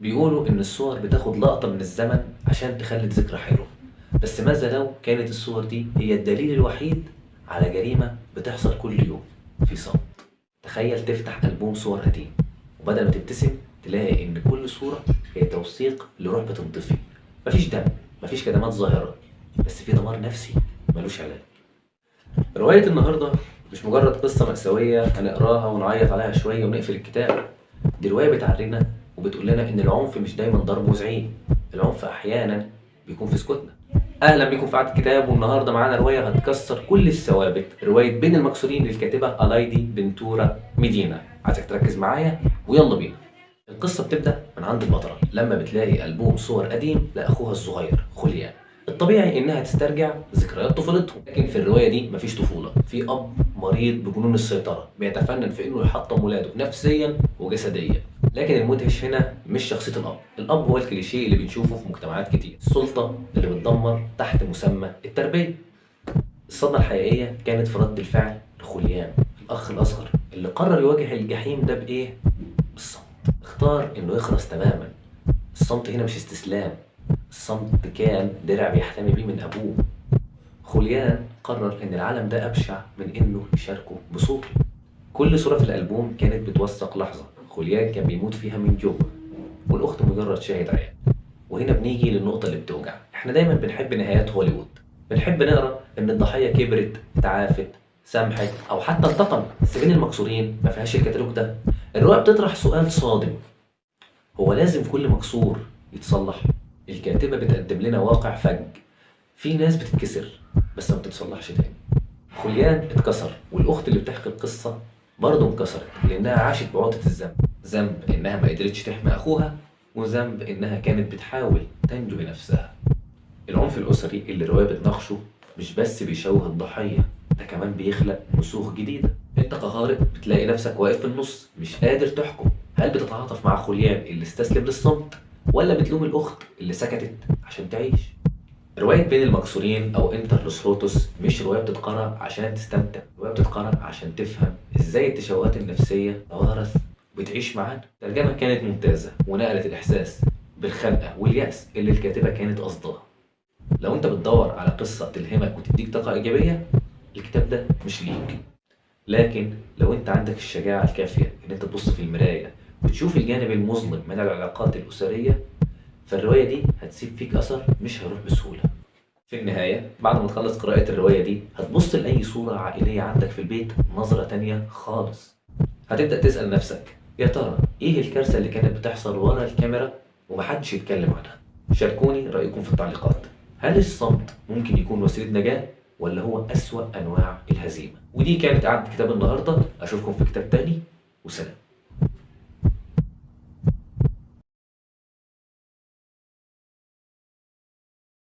بيقولوا إن الصور بتاخد لقطة من الزمن عشان تخلد ذكرى حلوة، بس ماذا لو كانت الصور دي هي الدليل الوحيد على جريمة بتحصل كل يوم في صمت؟ تخيل تفتح ألبوم صور قديم وبدل ما تبتسم تلاقي إن كل صورة هي توثيق لروح بتنطفي. مفيش دم، مفيش كدمات ظاهرة، بس في دمار نفسي ملوش علاج. رواية النهاردة مش مجرد قصة مأساوية هنقراها ونعيط عليها شوية ونقفل الكتاب. دي رواية بتعرينا وبتقول لنا إن العنف مش دايما ضرب وزعيق، العنف أحيانا بيكون في سكوتنا. أهلا بكم في عاد الكتاب، والنهاردة معانا رواية هتكسر كل الثوابت، رواية بين المكسورين للكاتبة ألايدي فينتورا ميدينا. عايزك تركز معايا ويلا بينا. القصة بتبدأ من عند البطلة لما بتلاقي ألبوم صور قديم لأخوها الصغير خوليان. الطبيعي إنها تسترجع ذكريات طفولتهم، لكن في الرواية دي مفيش طفولة، في أب مريض بجنون السيطرة بيتفنن في إنه يحطم ولاده نفسيا وجسديا. لكن المدهش هنا مش شخصية الأب هو الكليشيه اللي بنشوفه في مجتمعات كتير، السلطة اللي بتدمر تحت مسمى التربية. الصدمة الحقيقية كانت في رد الفعل لخوليان الأخ الأصغر اللي قرر يواجه الجحيم ده بإيه؟ بالصمت. اختار إنه يخرس تماما. الصمت هنا مش استسلام، الصمت كان درع بيحتمي بيه من أبوه. خوليان قرر إن العالم ده أبشع من إنه يشاركه بصوته. كل صورة في الألبوم كانت بتوثق لحظة خوليان كان بيموت فيها من جوه، والأخت مجرد شاهد عيان. وهنا بنيجي للنقطة اللي بتوجع. إحنا دايما بنحب نهايات هوليوود، بنحب نقرا إن الضحية كبرت، اتعافت، سامحت، أو حتى انتقمت. بس بين المكسورين ما فيهاش الكتالوج ده. الرواية بتطرح سؤال صادم: هو لازم كل مكسور يتصلح؟ الكاتبة بتقدم لنا واقع فج، في ناس بتتكسر بس ما بتتصلحش تاني. خوليان اتكسر، والأخت اللي بتحكي القصة برضه انكسرت لأنها عاشت بعقدة الذنب. ذنب إنها ما قدرتش تحمي أخوها، وذنب إنها كانت بتحاول تنجو بنفسها. العنف الأسري اللي الرواية بتناقشه مش بس بيشوه الضحية، ده كمان بيخلق نسوخ جديدة. انت كقارئ بتلاقي نفسك واقف في النص مش قادر تحكم. هل بتتعاطف مع خوليان اللي استسلم للصمت، ولا بتلوم الأخت اللي سكتت عشان تعيش؟ رواية بين المكسورين أو انتر لوسروتوس مش رواية بتتقرأ عشان تستمتع، رواية بتتقرأ عشان تفهم ازاي التشوهات النفسية توارث وبتعيش معانا. الترجمة كانت ممتازة ونقلت الإحساس بالخنقة واليأس اللي الكاتبة كانت قصدها. لو انت بتدور على قصة تلهمك وتديك طاقة إيجابية، الكتاب ده مش ليك. لكن لو انت عندك الشجاعة الكافية ان انت تبص في المراية وتشوف الجانب المظلم من العلاقات الأسرية، فالرواية دي هتسيب فيك أثر مش هيروح بسهولة. في النهاية بعد ما تخلص قراءة الرواية دي هتبص لأي صورة عائلية عندك في البيت نظرة تانية خالص. هتبدأ تسأل نفسك: يا ترى إيه الكارثة اللي كانت بتحصل ورا الكاميرا ومحدش يتكلم عنها؟ شاركوني رأيكم في التعليقات. هل الصمت ممكن يكون وسيلة نجاة، ولا هو أسوأ أنواع الهزيمة؟ ودي كانت قعدة كتاب النهاردة، أشوفكم في كتاب تاني، وسلام.